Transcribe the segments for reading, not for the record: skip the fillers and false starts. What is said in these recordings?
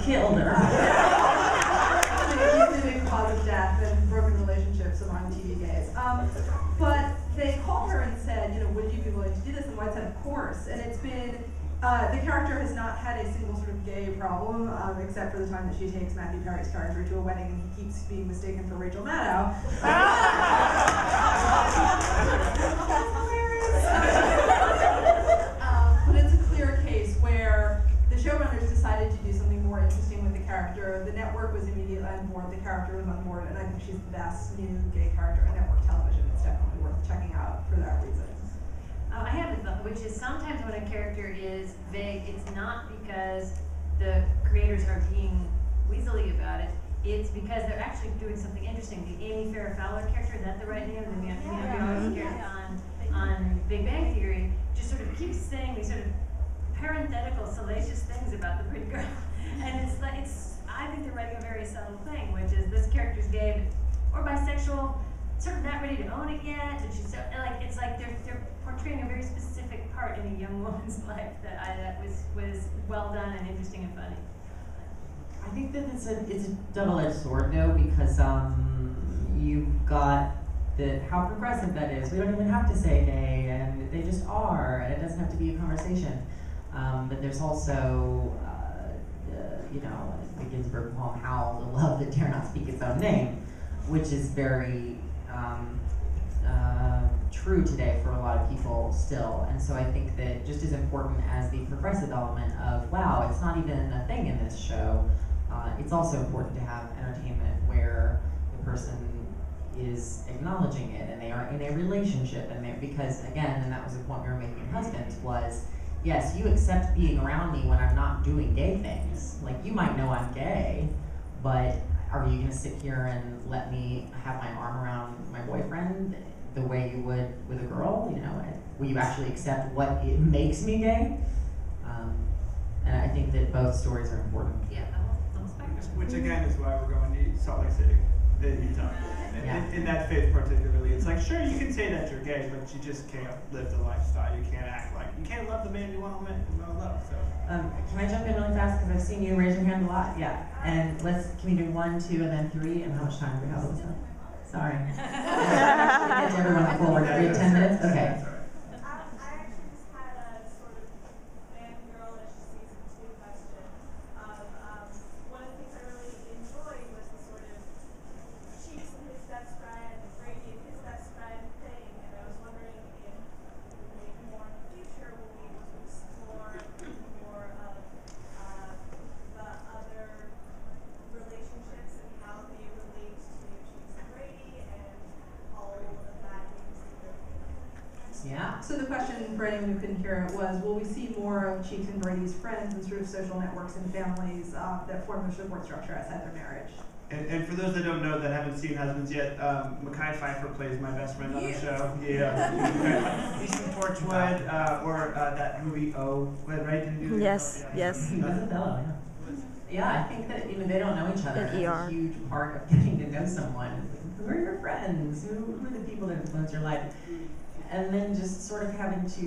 killed her. It's a big cause of death and broken relationships among TV gays. But they called her and said, would you be willing to do this? And White said, of course. And it's been, the character has not had a single sort of gay problem, except for the time that she takes Matthew Perry's character to a wedding and he keeps being mistaken for Rachel Maddow. But it's a clear case where the showrunners decided to do something more interesting with the character. The network was immediately on board, the character was on board, and I think she's the best new gay character on network television. It's definitely worth checking out for that reason. I have a thought, which is sometimes when a character is vague, it's not because the creators are being weaselly about it. It's because they're actually doing something interesting. The Amy Farrah Fowler character, is that the right name? The Neanderthal character on Big Bang Theory just sort of keeps saying these sort of parenthetical, salacious things about the pretty girl. And it's like, I think they're writing a very subtle thing, which is this character's gay or bisexual, sort of not ready to own it yet, and she's so, like, it's like they're portraying a very specific part in a young woman's life that was well done and interesting and funny. I think that it's a double-edged sword though, because you've got how progressive that is. We don't even have to say gay, and they just are, and it doesn't have to be a conversation. But there's also, the Ginsberg poem "Howl, the love that dare not speak its own name," which is very true today for a lot of people still. And so I think that just as important as the progressive element of, wow, it's not even a thing in this show, it's also important to have entertainment where the person is acknowledging it and they are in a relationship, and because again, and that was the point we were making in Husbands, was yes, you accept being around me when I'm not doing gay things. Like, you might know I'm gay, but are you gonna sit here and let me have my arm around my boyfriend the way you would with a girl? Will you actually accept what it makes me gay? And I think that both stories are important. Yeah, the whole spectrum. Which again is why we're going to Salt Lake City, Utah. In that faith particularly, it's like, sure, you can say that you're gay, but you just can't live the lifestyle. You can't act like, you can't love the man you want to love. So. Can I jump in really fast, because I've seen you raise your hand a lot? Yeah. And can we do 1, 2, and then 3? And how much time do we have? Sorry. Get to everyone forward. We have 10 minutes? Okay. So the question, for anyone who couldn't hear it, was, will we see more of Cheeks and Brady's friends and sort of social networks and families that form their support structure outside their marriage? And for those that don't know, that haven't seen Husbands yet, Mekhi Phifer plays my best friend on the show. Yeah. He's from Torchwood, or that movie right? Yes. Yeah, I think that they don't know each other. It's a huge part of getting to know someone. Who are your friends? Who are the people that influence your life? And then just sort of having to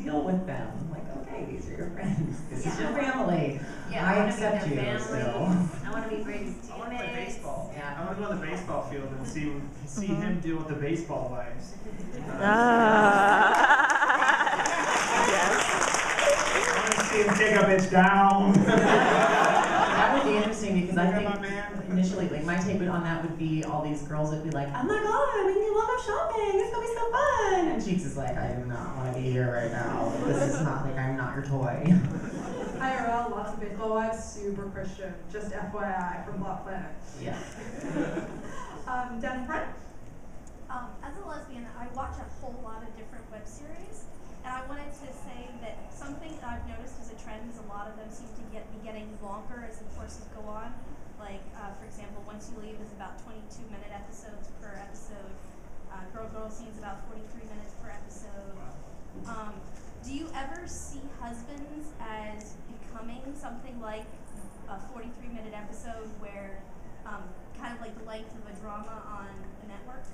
deal with them. Like, okay, these are your friends. This is your family. Yeah, I accept you still. I want to be Brady's teammate. I want to play baseball. Yeah. I want to go on the baseball field and see him deal with the baseball wives. I want to see him take a bitch down. That would be interesting, because I think initially, like, my take on that would be all these girls would be like, oh my god, we need a lot of shopping, it's gonna be so fun. And Cheeks is like, I do not want to be here right now. This is not, like, I'm not your toy. IRL, lots of baseball wives, super Christian. Just FYI from Block Planet. Yeah. Down in front? As a lesbian, I watch a whole lot of different web series, and I wanted to say that something that I've noticed as a trend is a lot of them seem to be getting longer as the courses go on. Like, for example, Once You Leave is about 22-minute episodes per episode. Girl Scene is about 43 minutes per episode. Do you ever see Husbands as becoming something like a 43-minute episode where, kind of like the length of a drama on the network?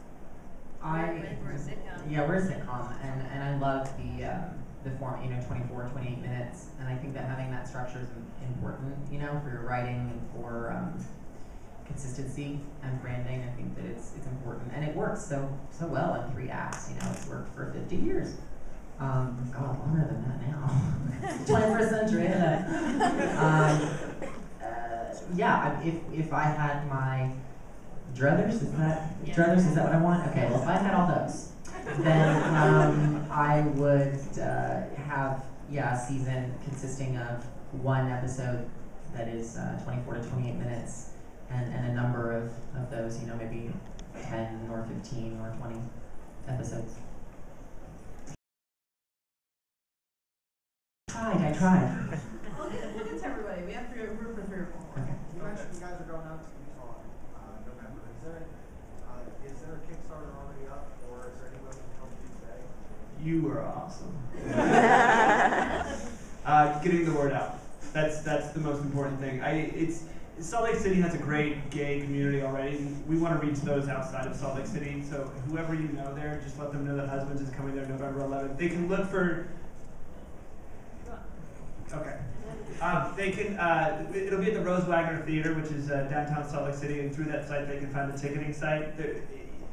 We're a sitcom. Yeah, we're a sitcom, and I love the form, 24, 28 minutes, and I think that having that that structure is important, you know, for your writing and for consistency and branding. I think that it's important, and it works so well in 3 acts. You know, it's worked for 50 years. God, longer than that now. 21st century, isn't it? Yeah, if I had my druthers, is that what I want? Okay, well, if I had all those, then I would have a season consisting of 1 episode that is 24 to 28 minutes, and a number of those, you know, maybe 10 or 15 or 20 episodes. I tried. We'll get to everybody. We have room for 3 or 4. Okay. You mentioned you guys are going out to Utah in November. Is there a Kickstarter already up, or is there any way we can help you today? You are awesome. Getting the word out. That's the most important thing. Salt Lake City has a great gay community already, and we want to reach those outside of Salt Lake City. So whoever you know there, just let them know that Husbands is coming there November 11th. They can look for. Okay. They can. It'll be at the Rose Wagner Theater, which is downtown Salt Lake City, and through that site they can find the ticketing site.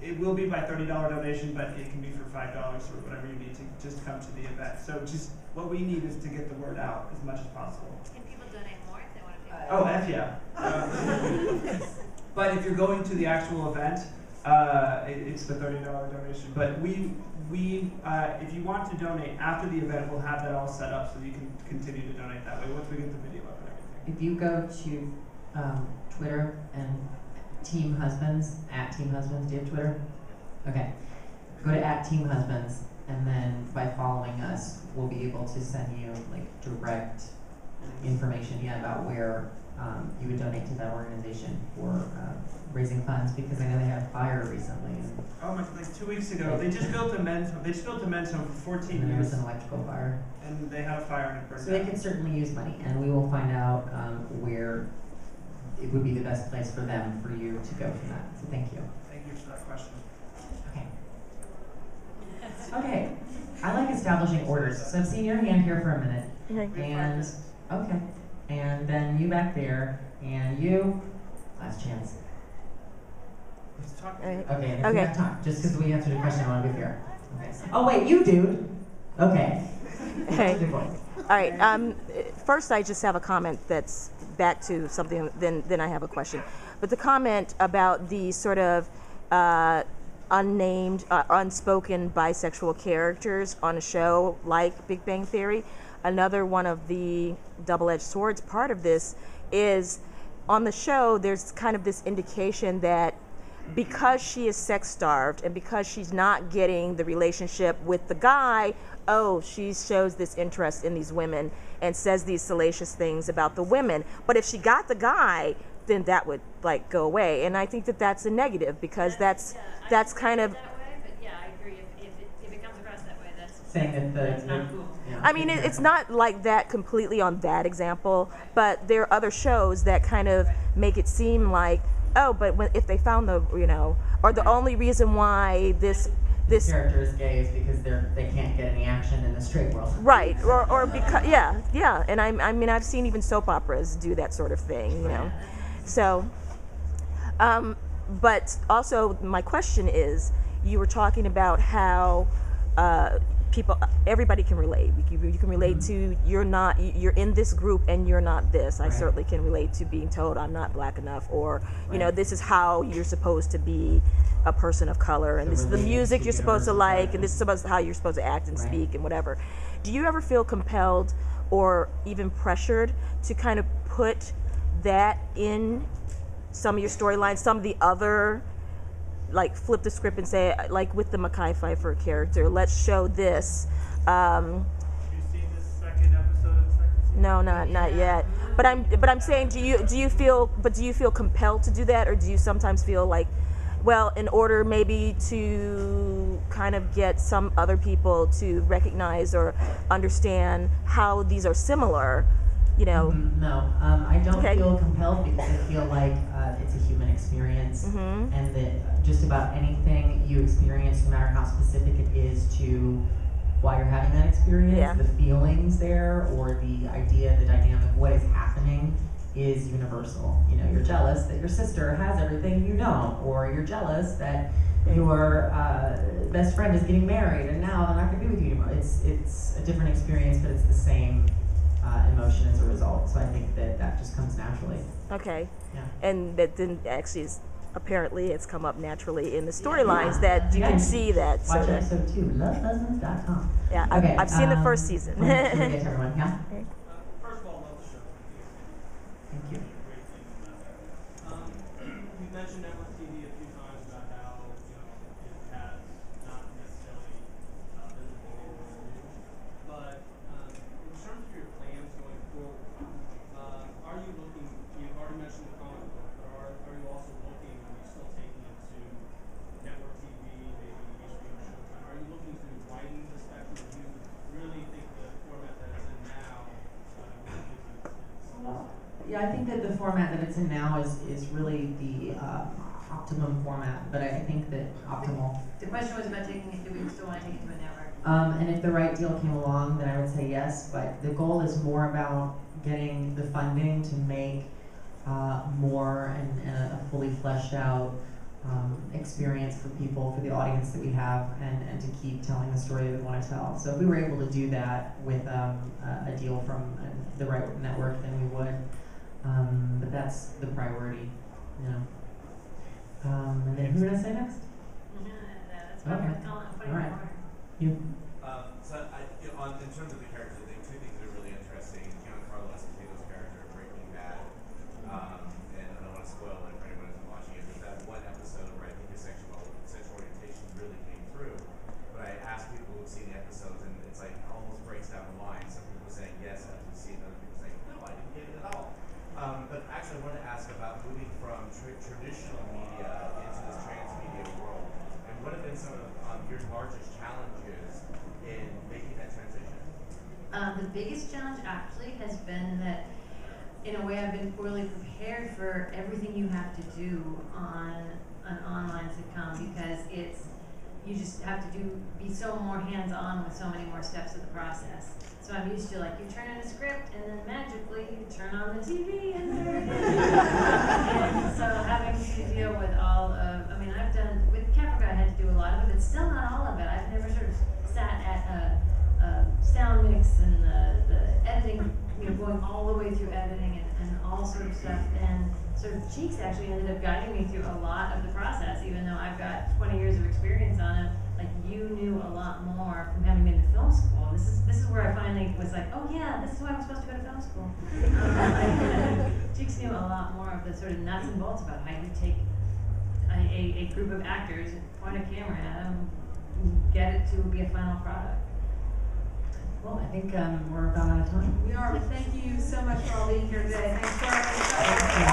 It will be by $30 donation, but it can be for $5 or whatever you need to just come to the event. So just what we need is to get the word out as much as possible. Can people donate more if they want to pay? Oh, F yeah. But if you're going to the actual event, it's the $30 donation. But if you want to donate after the event, we'll have that all set up so you can continue to donate that way once we get the video up and everything. If you go to Twitter and Team Husbands, @TeamHusbands, do you have Twitter? Okay. Go to @TeamHusbands, and then by following us, we'll be able to send you like direct information about where you would donate to that organization for raising funds, because I know they had a fire recently. Oh my! Like 2 weeks ago, they just built a men's home. They just built a men's home for 14 and there was years, an electrical fire. and they had a fire and it burned So they down. can certainly use money, and we will find out where it would be the best place for them, for you to go from that. So thank you. Thank you for that question. Okay. Okay. I like establishing orders. So I've seen your hand here for a minute. Okay. And okay. And then you back there, and you. Last chance. Let's talk. Alright. Okay. And if Okay. we have time, just because we answered a question, I want to be fair. Okay. Oh wait, you dude. Okay. Hey. Good voice. All right. First, I just have a comment that's back to something. Then I have a question. But the comment about the sort of unnamed, unspoken bisexual characters on a show like Big Bang Theory. Another one of the double-edged swords part of this is on the show. There's kind of this indication that because she is sex-starved and because she's not getting the relationship with the guy, she shows this interest in these women and says these salacious things about the women. But if she got the guy, then that would like go away. And I think that that's a negative, because that's kind of. That way, but yeah, I agree. If it comes across that way, that's Saying that that's not cool. Yeah. I mean, it's not like that completely on that example, but there are other shows that kind of make it seem like, but if they found or the only reason why this character is gay is because they can't get any action in the straight world. right, or because yeah, and I mean I've seen even soap operas do that sort of thing, you know, so. But also my question is, you were talking about how everybody can relate. You can relate to you're in this group and you're not this. I Right. certainly can relate to being told I'm not black enough, or this is how you're supposed to be a person of color, and So this is the relating music to you're supposed to like, universal and this is how you're supposed to act and Right. speak and whatever. Do you ever feel compelled or even pressured to kind of put that in some of your storylines, some of the other, like flip the script and say, like with the Mekhi Phifer character, let's show this. Have you seen this second episode of the second season? No, not yet. But I'm saying, do you feel compelled to do that, or do you sometimes feel like, well, in order maybe to kind of get some other people to recognize or understand how these are similar, No, I don't Okay. feel compelled, because I feel like it's a human experience, and that just about anything you experience, no matter how specific it is to why you're having that experience. Yeah. The feelings there, or the idea, the dynamic, what is happening is universal. You know, you're jealous that your sister has everything you don't, or you're jealous that your best friend is getting married and now they're not going to be with you anymore. It's a different experience, but it's the same emotion as a result. So I think that just comes naturally. Okay. Yeah. And that then actually is, apparently it's come up naturally in the storylines that you can see that. Watch So episode 2, lovehusbands.com. yeah, Okay, I've seen the first season. Should we get to everyone? Yeah? First of all, love the show. Thank you. Great thing about that. You mentioned network TV a few times about how it has not necessarily been the thing it used to do. But in terms of your plans going forward, are you looking? You've already mentioned the comic book, but are you also looking? Are you still taking it to network TV, maybe HBO, Showtime? Are you looking to widen the spectrum? Do you really think the format that it's in now Yeah, I think that the format that it's in now is really the optimum format, but I think that optimal. The question was about taking it, do we still want to take it to a network? And if the right deal came along, then I would say yes, but the goal is more about getting the funding to make more and a fully fleshed out experience for people, for the audience that we have, and to keep telling the story that we want to tell. So if we were able to do that with a deal from the right network, then we would. But that's the priority, you know. And then who did I say next? That's what I'm calling it. All right. You. In terms of the characters, I think two things that are really interesting. Giancarlo Esposito's character, Breaking Bad, and I don't want to spoil it for anyone who's watching it, but that one episode where I think his sexual orientation really came through. But I asked people who've seen the episodes, and it's like almost breaks down the line. Some people saying yes after seeing it, other people saying no, I didn't get it at all. But actually, I wanted to ask about moving from traditional media into this transmedia world, and what have been some of your largest challenges in making that transition? The biggest challenge actually has been that, in a way, I've been poorly prepared for everything you have to do on an online sitcom, because you just have to be so more hands-on with so many more steps of the process. So I'm used to, like, you turn in a script and then magically you turn on the TV and there it is. And so having to deal with all of, I mean, I've done, with Caprica I had to do a lot of it, but still not all of it. I've never sort of sat at a sound mix and the editing, going all the way through editing and all sort of stuff. And sort of Cheeks actually ended up guiding me through a lot of the process, even though I've got 20 years of experience on it. Like, you knew a lot more from having been to film school. This is where I finally was like, oh yeah, this is why I'm supposed to go to film school. Cheeks knew a lot more of the sort of nuts and bolts about how you take a group of actors, point a camera at them, get it to be a final product. Well, I think we're about out of time. We are, but thank you so much for all being here today. Thanks for